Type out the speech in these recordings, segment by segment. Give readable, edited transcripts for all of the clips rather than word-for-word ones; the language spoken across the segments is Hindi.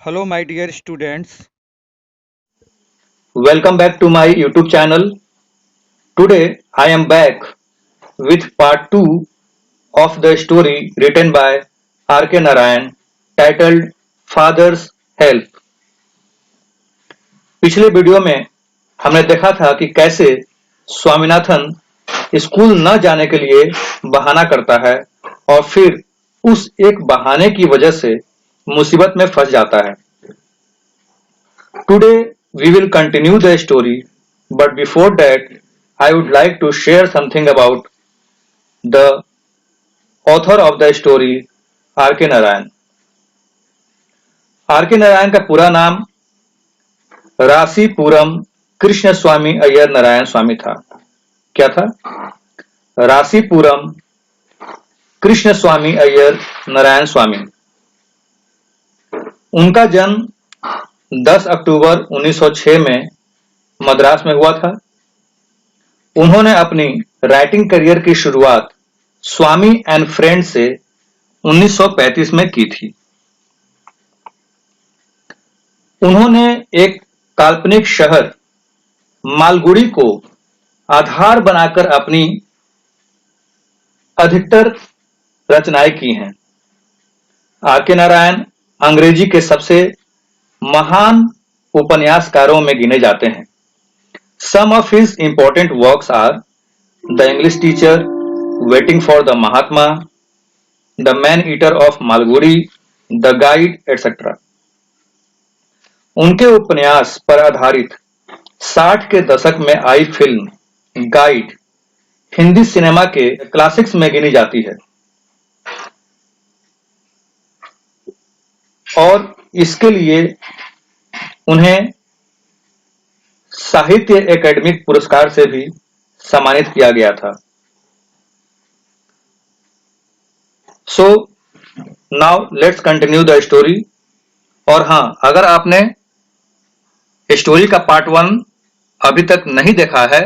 Hello, my dear students. Welcome back to my YouTube channel. Today I am back with part 2 of the story written by R.K. Narayan titled Father's Help. पिछले वीडियो में हमने देखा था कि कैसे स्वामीनाथन स्कूल न जाने के लिए बहाना करता है और फिर उस एक बहाने की वजह से मुसीबत में फंस जाता है। Today we will continue the story, but before that, I would like to share something about the author of the story, R.K. Narayan. R.K. Narayan का पूरा नाम रासीपुरम कृष्ण स्वामी अय्यर नारायण स्वामी था। क्या था? रासीपुरम कृष्ण स्वामी अय्यर नारायण स्वामी। उनका जन्म 10 अक्टूबर 1906 में मद्रास में हुआ था। उन्होंने अपनी राइटिंग करियर की शुरुआत स्वामी एंड फ्रेंड से 1935 में की थी। उन्होंने एक काल्पनिक शहर मालगुडी को आधार बनाकर अपनी अधिकतर रचनाएं की हैं। आर.के. नारायण अंग्रेजी के सबसे महान उपन्यासकारों में गिने जाते हैं। Some of his important works are The English Teacher, Waiting for the Mahatma, The Man-Eater of Malgudi, The Guide, etc. उनके उपन्यास पर आधारित 60 के दशक में आई फिल्म गाइड हिंदी सिनेमा के क्लासिक्स में गिनी जाती है और इसके लिए उन्हें साहित्य एकेडमी पुरस्कार से भी सम्मानित किया गया था। So now let's continue the story. और हाँ, अगर आपने स्टोरी का पार्ट 1 अभी तक नहीं देखा है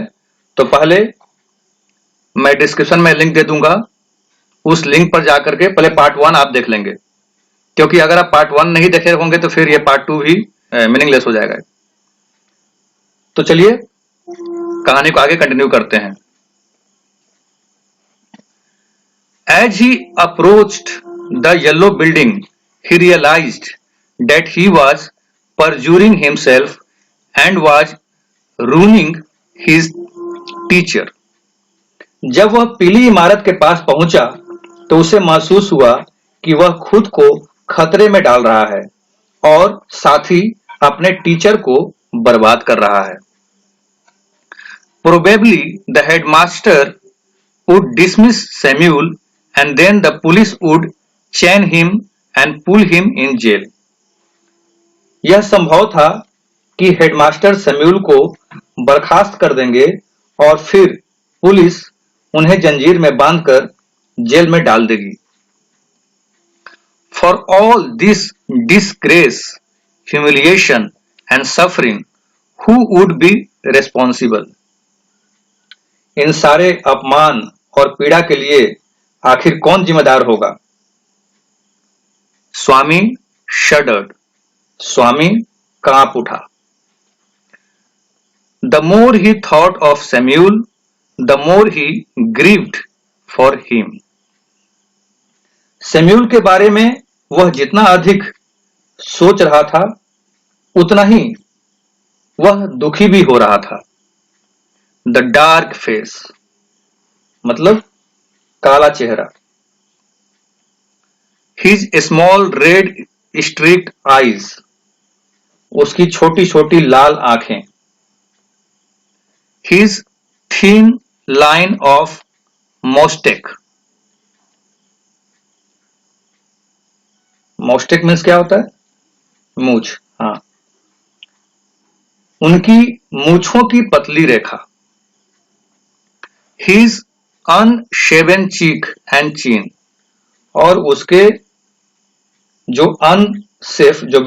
तो पहले मैं डिस्क्रिप्शन में लिंक दे दूंगा, उस लिंक पर जाकर के पहले पार्ट 1 आप देख लेंगे, क्योंकि अगर आप पार्ट 1 नहीं देखे होंगे तो फिर ये पार्ट 2 भी मीनिंगलेस हो जाएगा। तो चलिए कहानी को आगे कंटिन्यू करते हैं। As he approached the yellow building, he realized that he was perjuring himself and was ruining his teacher. जब वह पीली इमारत के पास पहुंचा तो उसे महसूस हुआ कि वह खुद को खतरे में डाल रहा है और साथ ही अपने टीचर को बर्बाद कर रहा है। Probably the headmaster would dismiss Samuel and then the police would chain him and pull him in jail. यह संभव था कि हेडमास्टर सैमुअल को बर्खास्त कर देंगे और फिर पुलिस उन्हें जंजीर में बांधकर जेल में डाल देगी। For all this disgrace, humiliation and suffering, who would be responsible? इन सारे अपमान और पीड़ा के लिए आखिर कौन जिम्मेदार होगा? स्वामी shuddered. स्वामी कांप उठा। The more he thought of Samuel, the more he grieved for him. Samuel के बारे में वह जितना अधिक सोच रहा था उतना ही वह दुखी भी हो रहा था। The dark face, मतलब काला चेहरा। His small red streaked eyes, उसकी छोटी छोटी लाल आंखें। His thin line of mustache. Mustache means क्या होता है? मूछ। हाँ, उनकी मूछों की पतली रेखा। His unshaven cheek and chin, और उसके जो अनसेफ, जो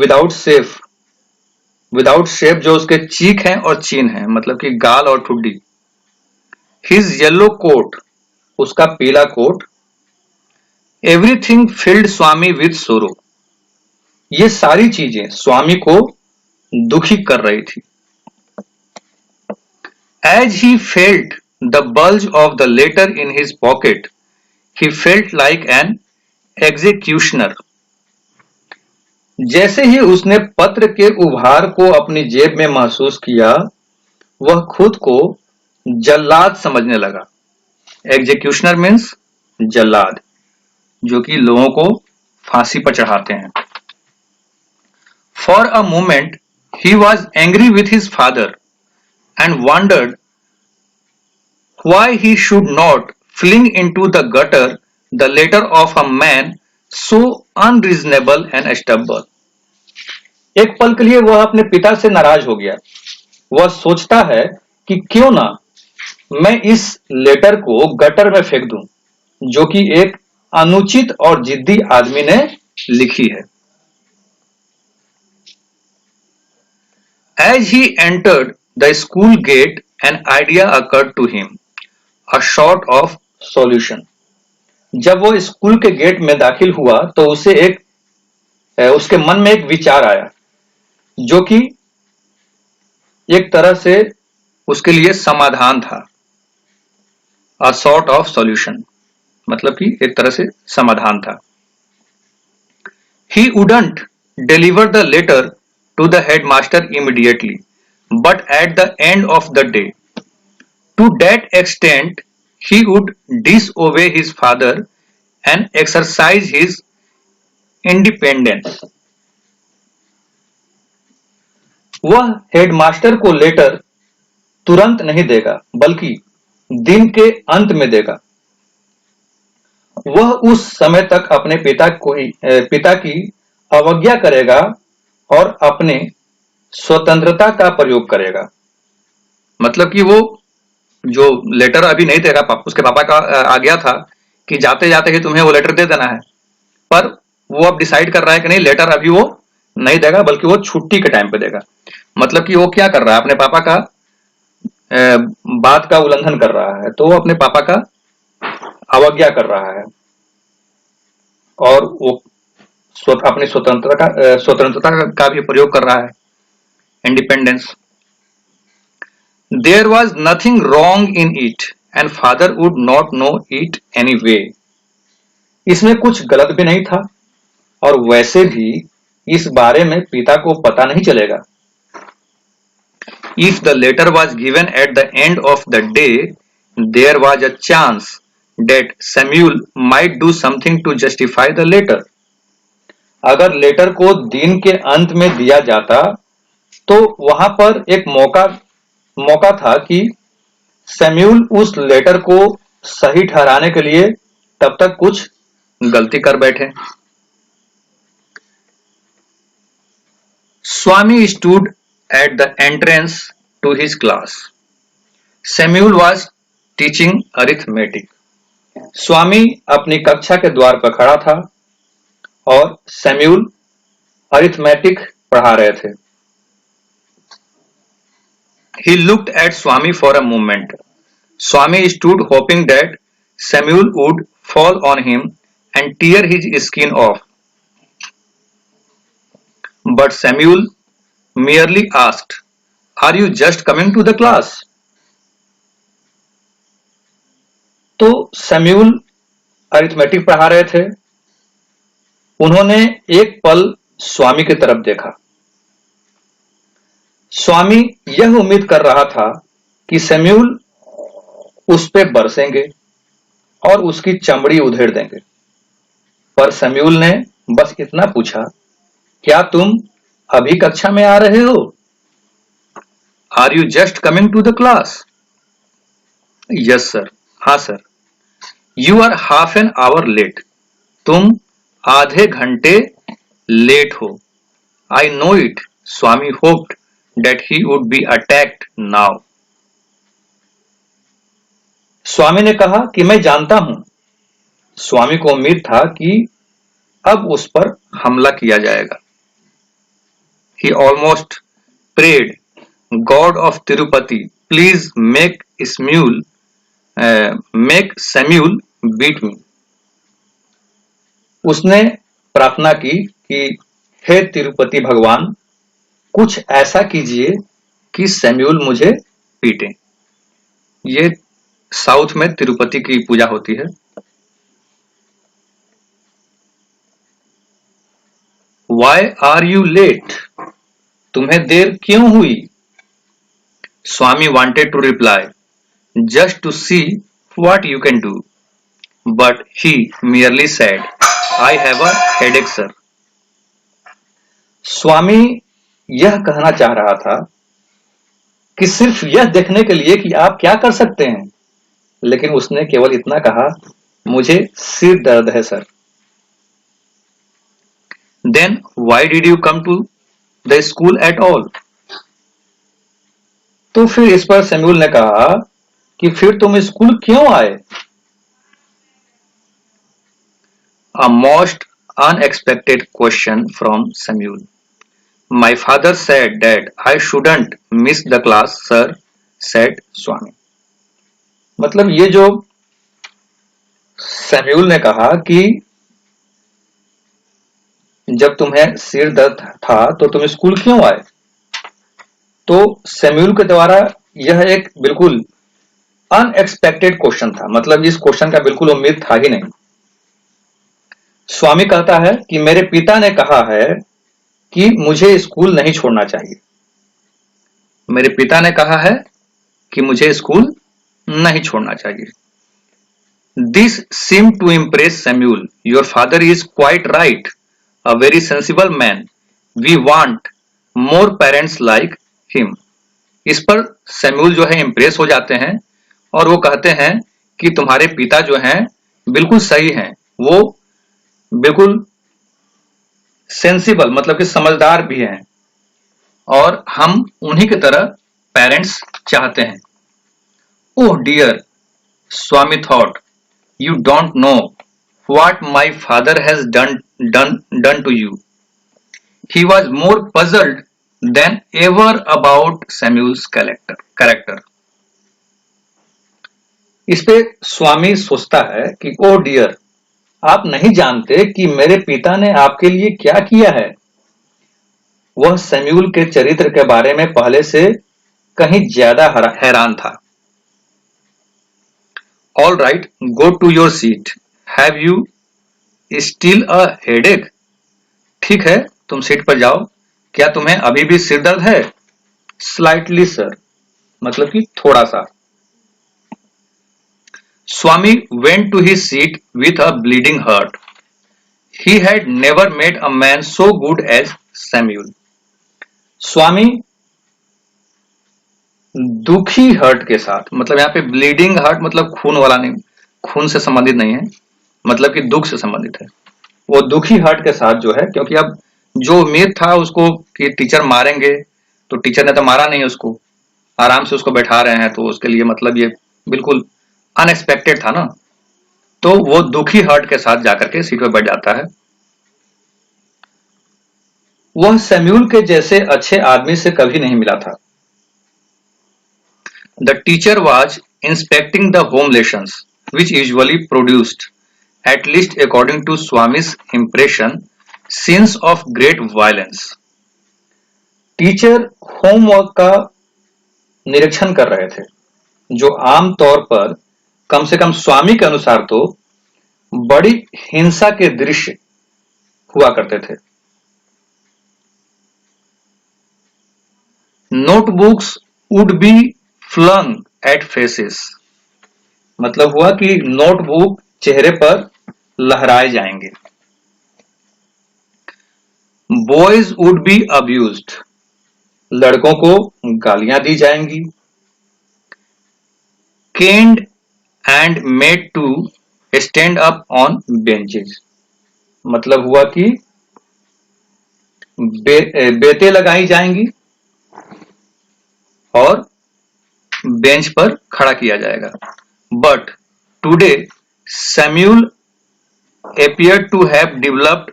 विदाउट शेप जो उसके चीक हैं और चीन है, मतलब कि गाल और ठुड्डी। His yellow coat, उसका पीला coat. Everything filled Swami with sorrow, ये सारी चीजें स्वामी को दुखी कर रही थी। As he felt the bulge of the letter in his pocket, he felt like an executioner. जैसे ही उसने पत्र के उभार को अपनी जेब में महसूस किया, वह खुद को जल्लाद समझने लगा। एग्जीक्यूशनर मीन्स जल्लाद, जो कि लोगों को फांसी पर चढ़ाते हैं। For a moment, he was angry with his father and wondered why he should not fling into the gutter the letter of a man so unreasonable and stubborn. एक पल के लिए वह अपने पिता से नाराज हो गया। वह सोचता है कि क्यों ना मैं इस लेटर को गटर में फेंक दूं, जो कि एक अनुचित और जिद्दी आदमी ने लिखी है। As he entered the school gate, an idea occurred to him, a sort of solution. जब वो स्कूल के गेट में दाखिल हुआ तो उसके मन में एक विचार आया, जो कि एक तरह से उसके लिए समाधान था। A sort of solution मतलब कि एक तरह से समाधान था। He wouldn't deliver the letter to the headmaster immediately, but at the end of the day. To that extent, he would disobey his father and exercise his independence. वह हेडमास्टर को लेटर तुरंत नहीं देगा, बल्कि दिन के अंत में देगा। वह उस समय तक अपने पिता की अवज्ञा करेगा और अपने स्वतंत्रता का प्रयोग करेगा। मतलब कि वो जो लेटर अभी नहीं देगा, उसके पापा का आ गया था कि जाते जाते ही तुम्हें वो लेटर दे देना है, पर वो अब डिसाइड कर रहा है कि नहीं, लेटर अभी वो नहीं देगा, बल्कि वो छुट्टी के टाइम पे देगा। मतलब कि वो क्या कर रहा है, अपने पापा का बात का उल्लंघन कर रहा है, तो वो अपने पापा का अवज्ञा कर रहा है और वो अपनी स्वतंत्रता का भी प्रयोग कर रहा है, independence. There was nothing wrong in it and father would not know it anyway. इसमें कुछ गलत भी नहीं था और वैसे भी इस बारे में पिता को पता नहीं चलेगा। If the letter was given at the end of the day, there was a chance that Samuel might do something to justify the letter. अगर लेटर को दिन के अंत में दिया जाता तो वहां पर एक मौका था कि सैम्यूल उस लेटर को सही ठहराने के लिए तब तक कुछ गलती कर बैठे। Swami stood at the entrance to his class. Samuel was teaching arithmetic. स्वामी अपनी कक्षा के द्वार पर खड़ा था और सैम्यूल अरिथमेटिक पढ़ा रहे थे। He looked at Swami for a moment. Swami stood hoping that Samuel would fall on him and tear his skin off. But Samuel merely asked, "Are you just coming to the class?" तो सैम्यूल अरिथमेटिक पढ़ा रहे थे। उन्होंने एक पल स्वामी की तरफ देखा। स्वामी यह उम्मीद कर रहा था कि सैम्यूल उस पे बरसेंगे और उसकी चमड़ी उधेड़ देंगे, पर सैम्यूल ने बस इतना पूछा, क्या तुम अभी कक्षा में आ रहे हो? Are you just coming to the class? Yes sir, हाँ sir. You are half an hour late, तुम आधे घंटे लेट हो। I know it, Swami hoped that he would be attacked now. Swami ने कहा कि मैं जानता हूं। स्वामी को उम्मीद था कि अब उस पर हमला किया जाएगा। He almost prayed, God of Tirupati, please make Samuel beat me. उसने प्रार्थना की कि हे तिरुपति भगवान, कुछ ऐसा कीजिए कि सैमुअल मुझे पीटे। ये साउथ में तिरुपति की पूजा होती है। Why are you late? तुम्हें देर क्यों हुई? Swami wanted to reply, just to see what you can do. But he merely said, I have a headache, sir. स्वामी यह कहना चाह रहा था कि सिर्फ यह देखने के लिए कि आप क्या कर सकते हैं, लेकिन उसने केवल इतना कहा, मुझे सिर दर्द है sir. Then why did you come to the school at all? तो फिर इस पर सैमुअल ने कहा कि फिर तुम स्कूल क्यों आए? A most unexpected question from Samuel. My father said that I shouldn't miss the class, sir, said Swami. मतलब ये जो सैमुअल ने कहा कि जब तुम्हें सिर दर्द था तो तुम स्कूल क्यों आए, तो सैमुअल के द्वारा यह एक बिल्कुल अनएक्सपेक्टेड क्वेश्चन था। मतलब इस क्वेश्चन का बिल्कुल उम्मीद था ही नहीं। स्वामी कहता है कि मेरे पिता ने कहा है कि मुझे स्कूल नहीं छोड़ना चाहिए। मेरे पिता ने कहा है कि मुझे स्कूल नहीं छोड़ना चाहिए। This seemed to impress Samuel. Your father is quite right. A very sensible man. We want more parents like him. इस पर सैमुअल जो है इम्प्रेस हो जाते हैं और वो कहते हैं कि तुम्हारे पिता जो हैं बिल्कुल सही हैं, वो बिल्कुल सेंसिबल मतलब कि समझदार भी हैं और हम उन्हीं की तरह पेरेंट्स चाहते हैं। Oh dear, Swami thought, you don't know what my father has done to you. He was more puzzled than ever about Samuel's character. इस पे स्वामी सोचता है कि ओ डियर, आप नहीं जानते कि मेरे पिता ने आपके लिए क्या किया है। वह सैमुअल के चरित्र के बारे में पहले से कहीं ज्यादा हैरान था। All right, go to your seat. Have you still a headache? ठीक है, तुम सीट पर जाओ। क्या तुम्हें अभी भी सिर दर्द है? Slightly, sir. मतलब कि थोड़ा सा। Swami went to his seat with a bleeding heart. He had never met a man so good as Samuel. स्वामी दुखी हर्ट के साथ, मतलब यहाँ पे ब्लीडिंग हर्ट मतलब खून वाला नहीं, खून से संबंधित नहीं है, मतलब कि दुख से संबंधित है। वो दुखी हर्ट के साथ जो है, क्योंकि अब जो उम्मीद था उसको कि टीचर मारेंगे, तो टीचर ने तो मारा नहीं, उसको आराम से उसको बैठा रहे हैं, तो उसके लिए मतलब ये बिल्कुल अनएक्सपेक्टेड था ना। तो वो दुखी हर्ट के साथ जाकर के सीट पर बैठ जाता है। वह सैमुअल के जैसे अच्छे आदमी से कभी नहीं मिला था। The teacher was inspecting the home lessons, which usually produced, at least according to Swami's impression, scenes of great violence. Teacher homework का निरीक्षण कर रहे थे, जो आम तौर पर कम से कम स्वामी के अनुसार तो बड़ी हिंसा के दृश्य हुआ करते थे। Notebooks would be flung at faces, मतलब हुआ कि नोटबुक चेहरे पर लहराए जाएंगे। Boys would be abused, लड़कों को गालियां दी जाएंगी। Caned and made to stand up on benches, मतलब हुआ कि बेतें लगाई जाएंगी और बेंच पर खड़ा किया जाएगा। But today Samuel appeared to have developed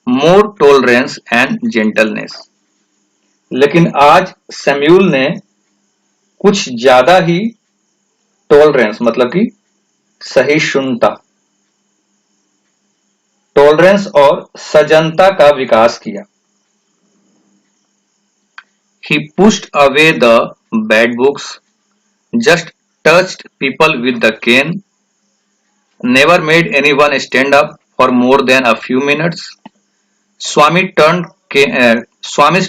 more tolerance and gentleness. लेकिन आज सैमुअल ने कुछ ज्यादा ही टॉलरेंस मतलब कि सहिष्णुता, टॉलरेंस और सजनता का विकास किया। He pushed away the bad books, just touched people with the cane, never made anyone stand up for more than a few minutes. Swami's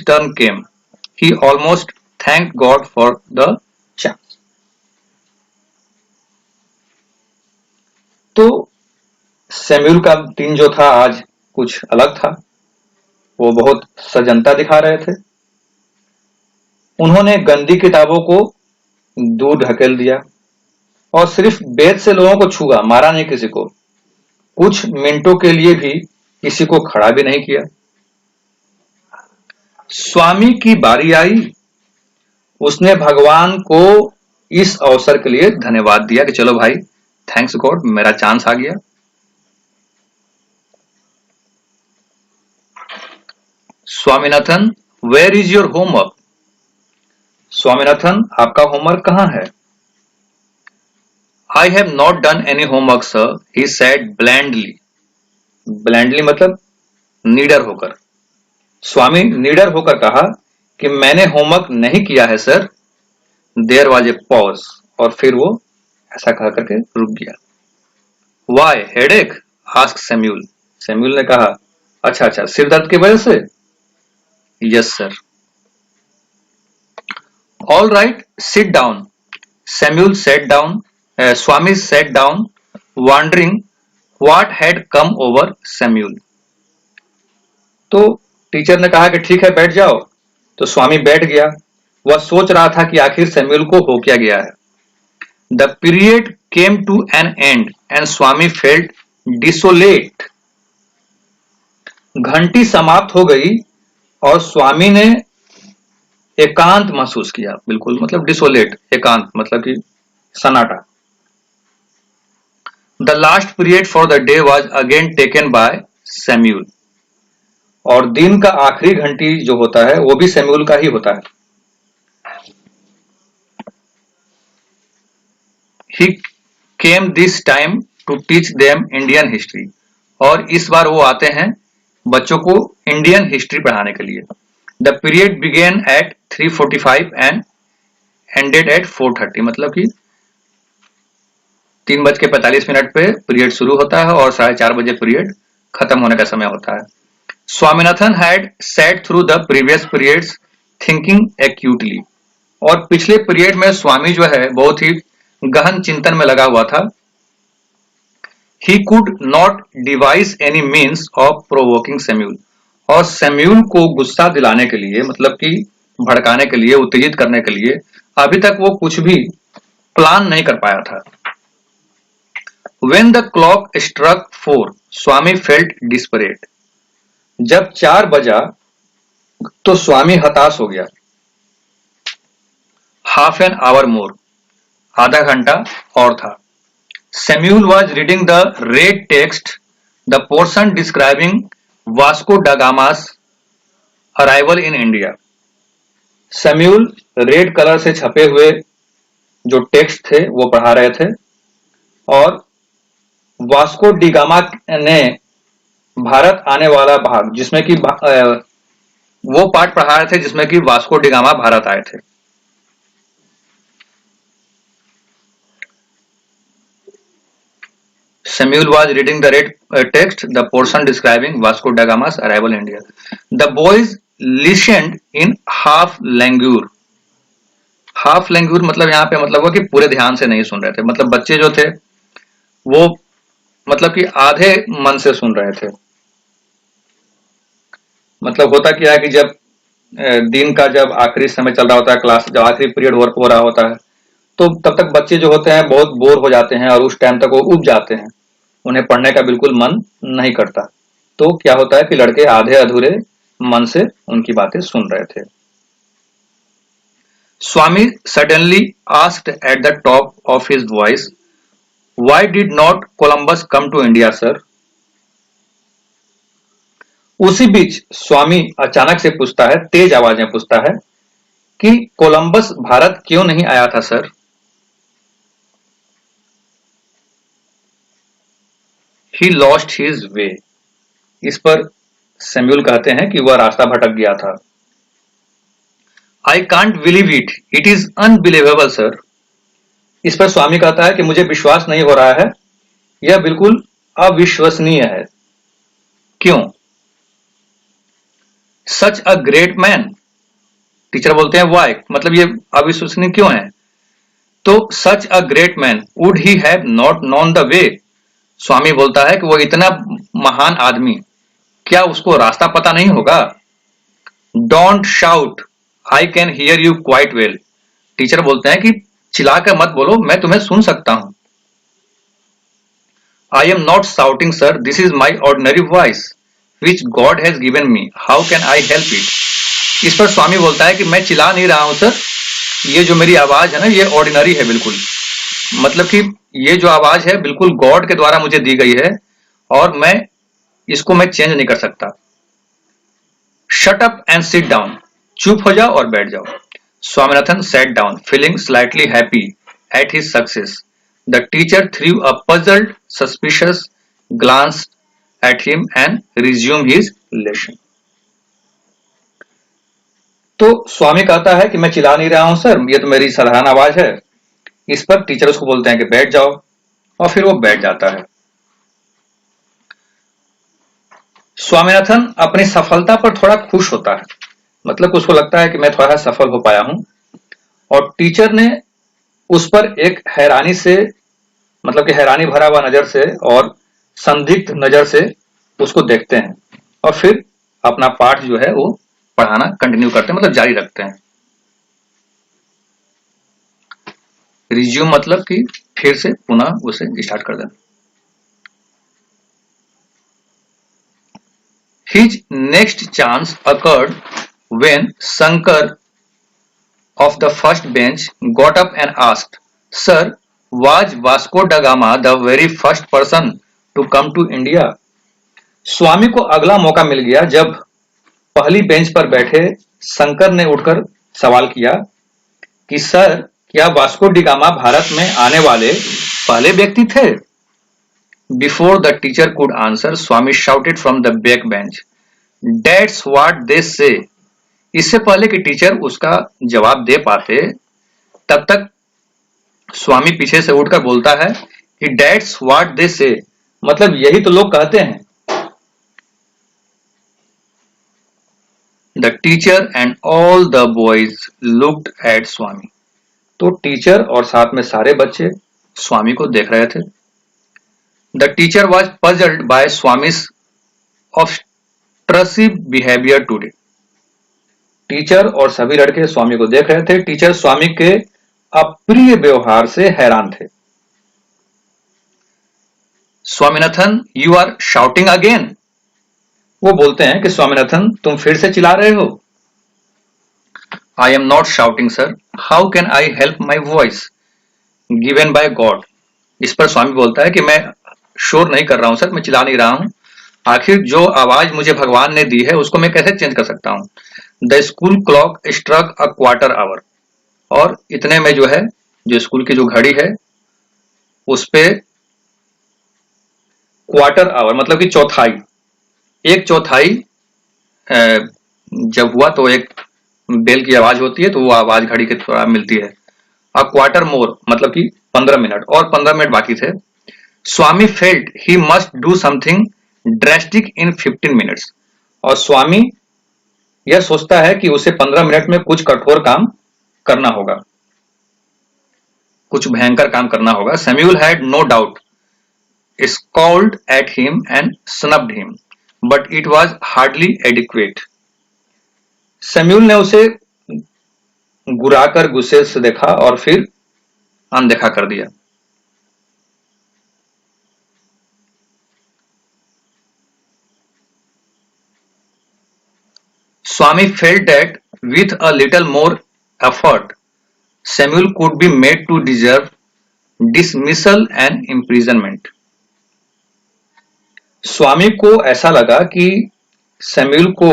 turn came. He almost thanked God for the chance. तो सैमुअल का दिन जो था आज कुछ अलग था। वो बहुत सजनता दिखा रहे थे। उन्होंने गंदी किताबों को दूर ढकेल दिया और सिर्फ बेत से लोगों को छुआ, मारा नहीं किसी को। कुछ मिनटों के लिए भी किसी को खड़ा भी नहीं किया। स्वामी की बारी आई। उसने भगवान को इस अवसर के लिए धन्यवाद दिया कि चलो भाई, थैंक्स गॉड, मेरा चांस आ गया। Swaminathan, where is your homework? Swaminathan, आपका होमवर्क कहां है? I have not done any homework, sir, he said blandly. Blandly मतलब निडर होकर। स्वामी निडर होकर कहा कि मैंने होमवर्क नहीं किया है sir. There was a pause और फिर वो ऐसा कह करके रुक गया। Why, headache? asked Samuel. Samuel ने कहा, अच्छा, सिर दर्द की वजह से? Yes, sir. All right, sit down. Samuel sat down. Swami sat down, wondering what had come over Samuel. तो टीचर ने कहा कि ठीक है, बैठ जाओ। तो स्वामी बैठ गया। वह सोच रहा था कि आखिर सैमुअल को हो क्या गया है। The period came to an end and Swami felt desolate. घंटी समाप्त हो गई और स्वामी ने एकांत महसूस किया। बिल्कुल मतलब डिसोलेट, एकांत मतलब कि सन्नाटा। The last period for the day was again taken by Samuel. और दिन का आखिरी घंटी जो होता है वो भी सैमुअल का ही होता है। He came this time to teach them Indian history. और इस बार वो आते हैं बच्चों को इंडियन हिस्ट्री पढ़ाने के लिए। The period began at 3:45 and ended at 4:30, मतलब कि 3:45 पे पीरियड शुरू होता है और 4:30 बजे पीरियड खत्म होने का समय होता है। Swaminathan had sat through the previous periods thinking acutely. और पिछले पीरियड में स्वामी जो है बहुत ही गहन चिंतन में लगा हुआ था। He could not device any means of provoking Samuel. और सैमुअल को गुस्सा दिलाने के लिए, मतलब कि भड़काने के लिए, उत्तेजित करने के लिए अभी तक वो कुछ भी प्लान नहीं कर पाया था। When the clock struck 4, Swami felt desperate. जब 4 बजा तो स्वामी हताश हो गया। Half an hour more, आधा घंटा और था। Samuel was reading the red text, the portion describing Vasco da Gama's arrival in India. Samuel red colour से छपे हुए जो टेक्स्ट थे वो पढ़ा रहे थे और वास्को डी गामा ने भारत आने वाला भाग, जिसमें कि वो पार्ट पढ़ा रहे थे जिसमें कि वास्को डी गामा भारत आए थे। Samuel was reading the red text, the portion describing Vasco da Gama's arrival in India. The boys listened in half languor. Half language मतलब यहाँ पे मतलब हुआ कि पूरे ध्यान से नहीं सुन रहे थे। मतलब बच्चे जो थे वो मतलब कि आधे मन से सुन रहे थे। मतलब होता क्या है कि जब दिन का जब आखिरी समय चल रहा होता है, क्लास जब आखिरी पीरियड हो रहा होता है, तो तब तक बच्चे जो होते हैं बहुत बोर हो जाते हैं और उस टाइम तक वो उब जाते हैं, उन्हें पढ़ने का बिल्कुल मन नहीं करता। तो क्या होता है कि लड़के आधे अधूरे मन से उनकी बातें सुन रहे थे। स्वामी suddenly asked at the top of his voice, "Why did not Columbus come to India, sir?" उसी बीच स्वामी अचानक से पूछता है, तेज आवाज में पूछता है कि कोलंबस भारत क्यों नहीं आया था sir? He lost his way. इस पर सैमुअल कहते हैं कि वह रास्ता भटक गया था। I can't believe it, it is unbelievable sir. इस पर स्वामी कहता है कि मुझे विश्वास नहीं हो रहा है, यह बिल्कुल अविश्वसनीय है। क्यों? Such a great man. Teacher बोलते हैं वाई, मतलब ये अविश्वसनीय क्यों है? तो such a great man would he have not known the way. Swami बोलता है कि वो इतना महान आदमी, क्या उसको रास्ता पता नहीं होगा? Don't shout, I can hear you quite well. Teacher बोलते हैं कि चिल्लाकर मत बोलो, मैं तुम्हें सुन सकता हूं। I am not shouting sir, this is my ordinary voice which God has given me, how can I help it. इस पर स्वामी बोलता है कि मैं चिल्ला नहीं रहा हूं सर, ये जो मेरी आवाज है ना, ये ऑर्डिनरी है बिल्कुल। मतलब कि ये जो आवाज है बिल्कुल गॉड के द्वारा मुझे दी गई है और मैं इसको चेंज नहीं कर सकता। Shut up and sit down, चुप हो जाओ और बैठ जाओ। Swaminathan sat down, feeling slightly happy at his success. The teacher threw a puzzled, suspicious glance at him and resumed his lesson. तो स्वामी कहता है कि मैं चिल्ला नहीं रहा हूं सर, ये तो मेरी साधारण आवाज है। इस पर टीचर उसको बोलते हैं कि बैठ जाओ और फिर वो बैठ जाता है। स्वामीनाथन अपनी सफलता पर थोड़ा खुश होता है, मतलब उसको लगता है कि मैं थोड़ा सफल हो पाया हूं। और टीचर ने उस पर एक हैरानी से, मतलब कि हैरानी भरा हुआ नजर से और संदिग्ध नजर से उसको देखते हैं और फिर अपना पाठ जो है वो पढ़ाना कंटिन्यू करते हैं, मतलब जारी रखते हैं। रिज्यूम मतलब कि फिर से पुनः उसे स्टार्ट कर देना। His next chance occurred when Shankar of the first bench got up and asked, "Sir, was Vasco da Gama the very first person to come to India?" स्वामी को अगला मौका मिल गया जब पहली बेंच पर बैठे शंकर ने उठकर सवाल किया कि सर, क्या वास्को डी गामा भारत में आने वाले पहले व्यक्ति थे? Before the teacher could answer, Swami shouted from the back bench, "That's what they say." इससे पहले कि टीचर उसका जवाब दे पाते, तब तक स्वामी पीछे से उठकर बोलता है कि That's what they say, मतलब यही तो लोग कहते हैं। The teacher and all the boys looked at Swami. तो टीचर और साथ में सारे बच्चे स्वामी को देख रहे थे। The teacher was puzzled by Swami's obtrusive behavior today. Teacher और सभी लड़के स्वामी को देख रहे थे। टीचर स्वामी के अप्रिय व्यवहार से हैरान थे। Swaminathan, you are shouting again. वो बोलते हैं कि स्वामीनाथन, तुम फिर से चिल्ला रहे हो। I am not shouting, sir. How can I help my voice given by God? इस पर स्वामी बोलता है कि मैं शोर नहीं कर रहा हूं सर, मैं चिल्ला नहीं रहा हूं। आखिर जो आवाज मुझे भगवान ने दी है उसको मैं कैसे चेंज कर सकता हूं? The school clock struck a quarter hour. और इतने में जो है, जो स्कूल की जो घड़ी है उस पे क्वार्टर आवर मतलब कि चौथाई, एक चौथाई जब हुआ तो एक बेल की आवाज होती है, तो वो आवाज घड़ी के थोड़ा मिलती है। अ क्वार्टर मोर मतलब कि 15 मिनट, और 15 मिनट बाकी थे। Swami felt he must do something drastic in 15 minutes. और स्वामी यह सोचता है कि उसे 15 मिनट में कुछ कठोर काम करना होगा, कुछ भयंकर काम करना होगा। Samuel had no doubt scowled at him and snubbed him, but it was hardly adequate. Samuel ने उसे गुराकर गुस्से से देखा और फिर अनदेखा कर दिया। Swami felt that with a little more effort, Samuel could be made to deserve dismissal and imprisonment. स्वामी को ऐसा लगा कि सैमुअल को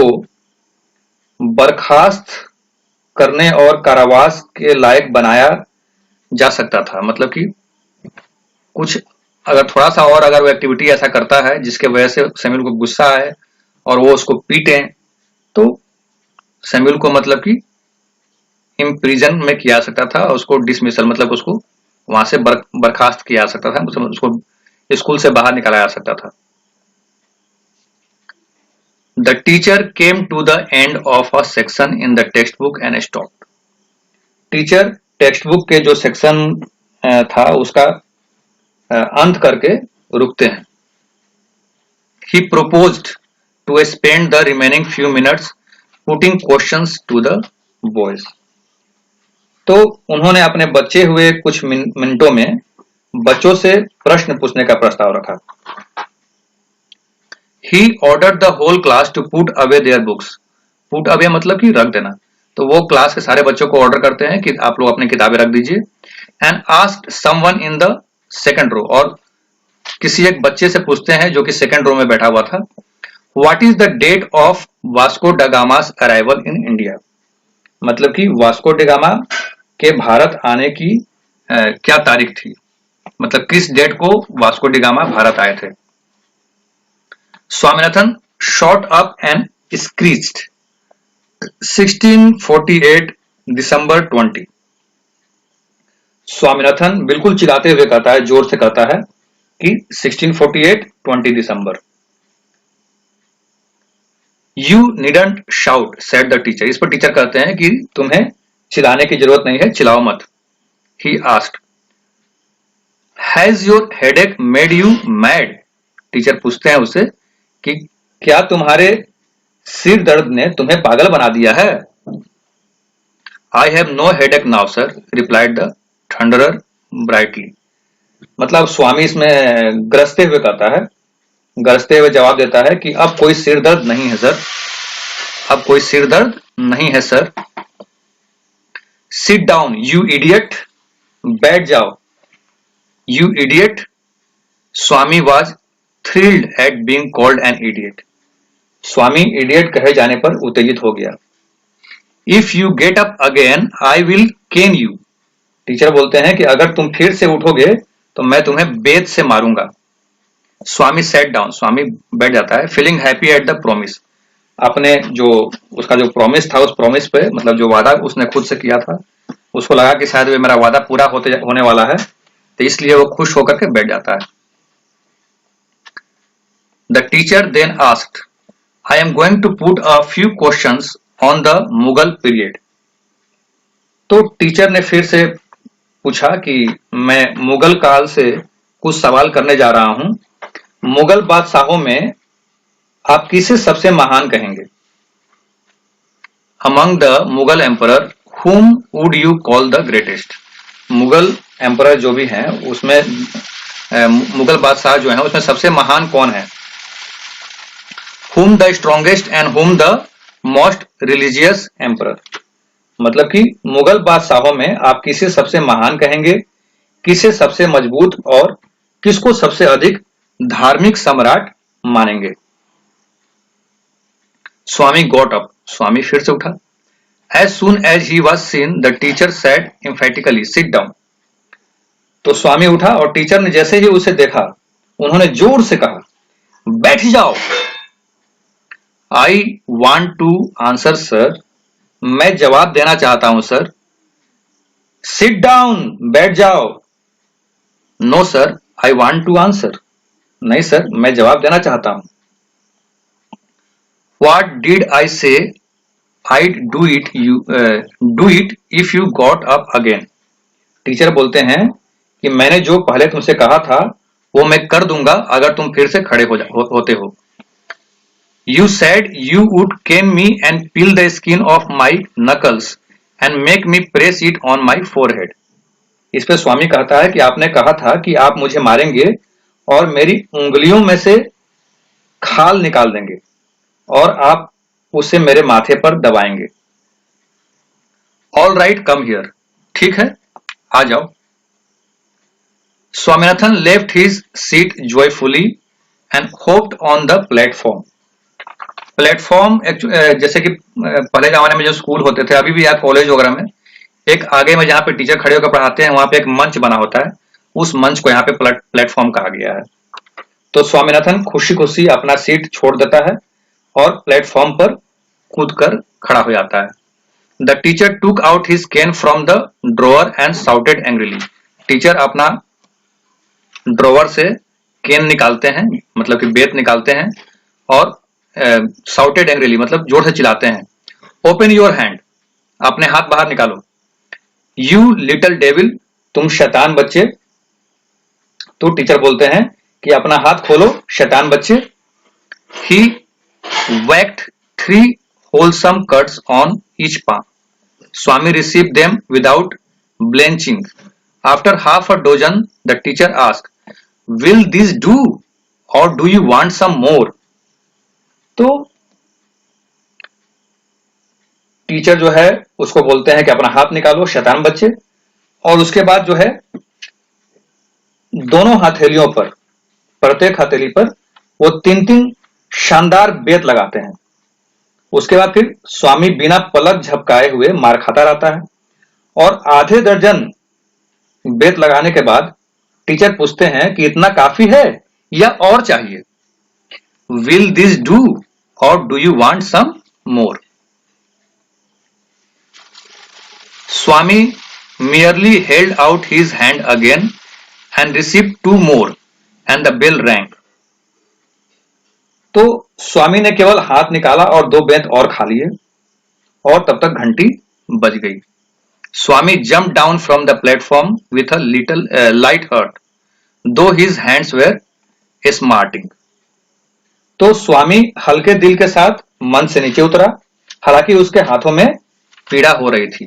बर्खास्त करने और कारावास के लायक बनाया जा सकता था। मतलब कि कुछ अगर थोड़ा सा और अगर वो एक्टिविटी ऐसा करता है जिसके वजह से सैमुअल को गुस्सा आए और वो उसको पीटे, तो सैमुअल को मतलब कि इम्प्रिजन में किया जा सकता था, उसको डिसमिसल मतलब उसको वहां से बर्खास्त किया जा सकता था, उसको स्कूल से बाहर निकाला जा सकता था। The teacher came to the end of a section in the textbook and stopped. Teacher textbook के जो सेक्शन था उसका अंत करके रुकते हैं। He proposed to spend the remaining few minutes putting questions to the boys. तो उन्होंने अपने बचे हुए कुछ मिनटों में बच्चों से प्रश्न पूछने का प्रस्ताव रखा। He ordered the whole class to put away their books. Put away मतलब कि रख देना। तो वो क्लास के सारे बच्चों को ऑर्डर करते हैं कि आप लोग अपनी किताबें रख दीजिए। And asked someone in the second row, और किसी एक बच्चे से पूछते हैं जो कि सेकंड रो में बैठा हुआ था, what is the date of Vasco da Gama's arrival in India. मतलब कि वास्को ड गामा के भारत आने की क्या तारीख थी, मतलब किस डेट को वास्को ड गामा भारत आए थे। स्वामीनाथन शॉट अप एंड स्क्रीच्ड 1648 दिसंबर 20। स्वामीनाथन बिल्कुल चिल्लाते हुए कहता है, जोर से कहता है कि 1648 20 दिसंबर। You needn't shout said the teacher. इस पर टीचर कहते हैं कि तुम्हें चिल्लाने की जरूरत नहीं है, चिल्लाओ मत। He asked has your headache made you mad. Teacher पूछते हैं उससे कि क्या तुम्हारे सिर दर्द ने तुम्हें पागल बना दिया है। I have no headache now sir, replied the thunderer brightly. मतलब स्वामी इसमें गरजते हुए कहता है, गरजते हुए जवाब देता है कि अब कोई सिर दर्द नहीं है सर, अब कोई सिर दर्द नहीं है sir. Sit down you idiot, बैठ जाओ you idiot. Swami was thrilled eight being called an idiot. Swami idiot कहे जाने पर उत्तेजित हो गया। If you get up again I will can you. Teacher बोलते हैं कि अगर तुम फिर से उठोगे तो मैं तुम्हें बेत से मारूंगा। स्वामी सेट डाउन, स्वामी बैठ जाता है। Feeling happy at the promise, अपने जो उसका जो प्रॉमिस था उस प्रॉमिस पे, मतलब जो वादा उसने खुद से किया था, उसको लगा कि शायद वे मेरा वादा पूरा होने वाला है, तो इसलिए वो खुश होकर के बैठ जाता है। The teacher then asked I am going to put a few questions on the Mughal period. तो टीचर ने फिर से पूछा कि मैं मुगल काल से कुछ सवाल करने जा रहा हूं। मुगल बादशाहों में आप किसे सबसे महान कहेंगे। Among the Mughal emperor whom would you call the greatest। Mughal emperor जो भी हैं उसमें मुगल बादशाह जो हैं उसमें सबसे महान कौन है। whom the strongest and whom the most religious emperor। मतलब कि मुगल बादशाहों में आप किसे सबसे महान कहेंगे, किसे सबसे मजबूत और किसको सबसे अधिक धार्मिक सम्राट मानेंगे। स्वामी गॉट अप, स्वामी फिर से उठा। As soon as he was seen the teacher said emphatically sit down. तो स्वामी उठा और टीचर ने जैसे ही उसे देखा उन्होंने जोर से कहा बैठ जाओ। I want to answer sir, मैं जवाब देना चाहता हूं सर। सिट डाउन, बैठ जाओ। No sir I want to answer, नहीं सर मैं जवाब देना चाहता हूं। व्हाट डिड आई से I'd do it if you got up again। Teacher बोलते हैं कि मैंने जो पहले तुमसे कहा था वो मैं कर दूंगा अगर तुम फिर से खड़े होते हो। You said you would cane me and peel the skin of my knuckles and make me press it on my forehead। इस पे स्वामी कहता है कि आपने कहा था कि आप मुझे मारेंगे और मेरी उंगलियों में से खाल निकाल देंगे और आप उसे मेरे माथे पर दबाएंगे। ऑल राइट कम हियर, ठीक है आ जाओ। Swaminathan left his seat joyfully and hoped on the platform. Platform जैसे कि पहले जमाने में जो स्कूल होते थे, अभी भी या कॉलेज वगैरह में एक आगे में जहां पे टीचर खड़े होकर पढ़ाते हैं वहां पे एक मंच बना होता है, उस मंच को यहाँ पे प्लेटफॉर्म कहा गया है। तो स्वामीनाथन खुशी खुशी अपना सीट छोड़ देता है और प्लेटफॉर्म पर कूद कर खड़ा हो जाता है। The teacher took out his cane from the drawer and shouted angrily. Teacher अपना ड्रॉवर से केन निकालते हैं, मतलब कि बेत निकालते हैं, और साउटेड एंग्रीली मतलब जोर से चिल्लाते हैं। ओपन योर हैंड, अपने हाथ बाहर निकालो। यू लिटिल डेविल, तुम शैतान बच्चे। तो टीचर बोलते हैं कि अपना हाथ खोलो शैतान बच्चे। ही whacked 3 wholesome cuts on each palm. Swami received them without blenching. After half a dozen, the teacher asked, "Will this do, or do you want some more?" तो टीचर जो है उसको बोलते हैं कि अपना हाथ निकालो शैतान बच्चे, और उसके बाद जो है दोनों हथेलियों पर, प्रत्येक हथेली पर वो 3-3 शानदार बेत लगाते हैं। उसके बाद फिर स्वामी बिना पलक झपकाए हुए मार खाता रहता है, और आधे दर्जन बेत लगाने के बाद टीचर पूछते हैं कि इतना काफी है या और चाहिए। Will this do or do you want some more? Swami merely held out his hand again and received 2 more and the bell rang. तो स्वामी ने केवल हाथ निकाला और 2 बेत और खा लिए, और तब तक घंटी बज गई। स्वामी jumped down from the platform with a little light heart, though his hands were smarting. तो स्वामी हल्के दिल के साथ मन से नीचे उतरा, हालांकि उसके हाथों में पीड़ा हो रही थी।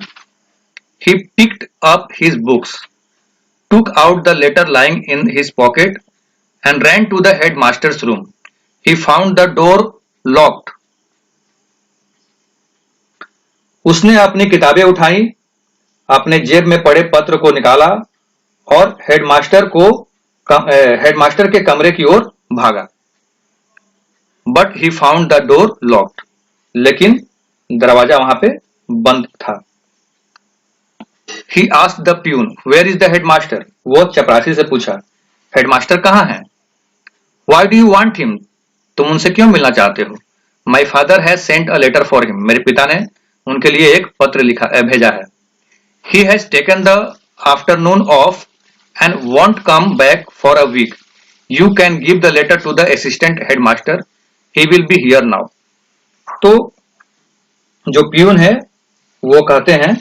He picked up his books, took out the letter lying in his pocket, and ran to the headmaster's room. He found the door locked. उसने अपनी किताबें उठाई, अपने जेब में पड़े पत्र को निकाला और हेडमास्टर के कमरे की ओर भागा। But he found the door locked. लेकिन दरवाजा वहां पे बंद था। He asked the peon, "Where is the headmaster?" वो चपरासी से पूछा, हेडमास्टर कहाँ है? Why do you want him? तुम उनसे क्यों मिलना चाहते हो? My father has sent a letter for him. मेरे पिता ने उनके लिए एक पत्र भेजा है। He has taken the afternoon off and won't come back for a week. You can give the letter to the assistant headmaster. He will be here now. तो जो पियून है वो कहते हैं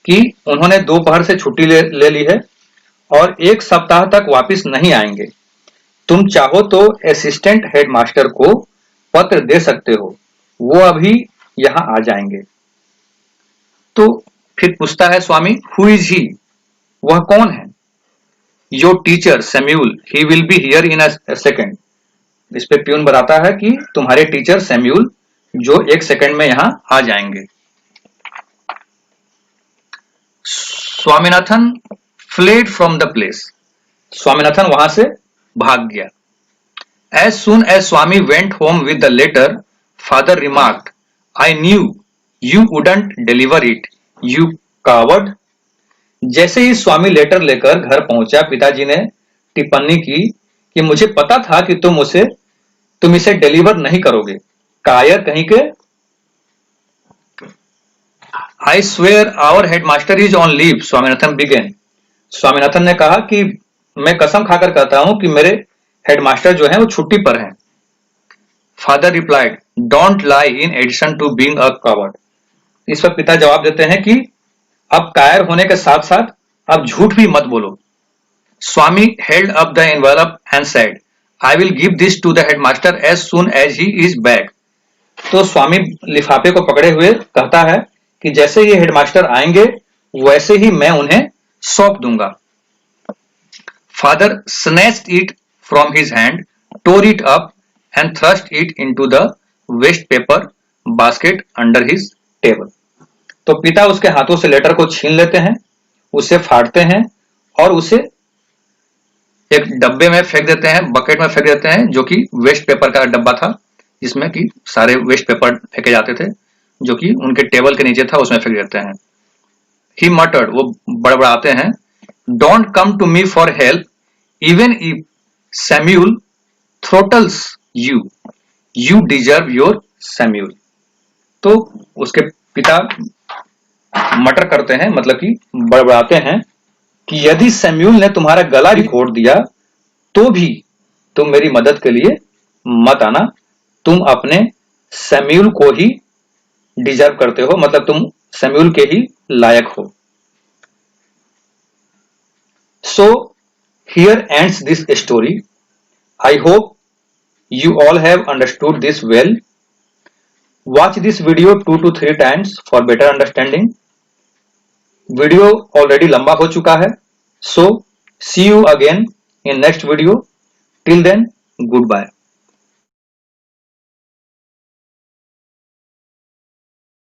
कि उन्होंने दोपहर से छुट्टी ले ली है और 1 सप्ताह तक वापस नहीं आएंगे। तुम चाहो तो असिस्टेंट हेडमास्टर को पत्र दे सकते हो, वो अभी यहां आ जाएंगे। तो फिर पूछता है स्वामी, हु इज ही? वह कौन है? Your teacher Samuel, he will be here in a second. इस पे प्यून बताता है कि तुम्हारे टीचर सैम्यूल जो 1 सेकेंड में यहां आ जाएंगे। Swaminathan fled from the place. Swaminathan वहां से भाग गया। As soon as Swami went home with the letter, father remarked, "I knew you wouldn't deliver it, you coward." जैसे ही स्वामी लेटर लेकर घर पहुंचा, पिताजी ने टिप्पणी की कि मुझे पता था कि तुम इसे डिलीवर नहीं करोगे, कायर कहीं के। I swear our headmaster is on leave, Swaminathan began. Swaminathan ने कहा कि मैं कसम खाकर कहता हूं कि मेरे हेडमास्टर जो हैं वो छुट्टी पर हैं। Father replied, "Don't lie in addition to being a coward." इस पर पिता जवाब देते हैं कि अब कायर होने के साथ साथ अब झूठ भी मत बोलो। Swami held up the envelope and said, "I will give this to the headmaster as soon as he is back." तो स्वामी लिफाफे को पकड़े हुए कहता है कि जैसे ही हेडमास्टर आएंगे वैसे ही मैं उन्हें सौंप दूंगा। Father snatched it from his hand, tore it up and thrust it into the waste paper basket under his table. तो पिता उसके हाथों से लेटर को छीन लेते हैं, उसे फाड़ते हैं और उसे एक डब्बे में फेंक देते हैं, बकेट में फेंक देते हैं, जो कि वेस्ट पेपर का डब्बा था, जिसमें कि सारे वेस्ट पेपर फेंके जाते थे, जो कि उनके टेबल के नीचे था, उसमें फेंक देते हैं। He muttered, वो बड़बड़ाते हैं, "Don't come to me for help, even if Samuel throttles you. You deserve your Samuel." तो उसके पिता मटर करते हैं, मतलब कि बड़बड़ाते हैं कि यदि शमूएल ने तुम्हारा गला भी घोट दिया तो भी तुम मेरी मदद के लिए मत आना, तुम अपने शमूएल को ही डिजर्व करते हो, मतलब तुम शमूएल के ही लायक हो। So here ends this story. I hope you all have understood this well. Watch this video 2 to 3 times for better understanding. Video already लंबा हो चुका है, so see you again in next video. Till then, goodbye.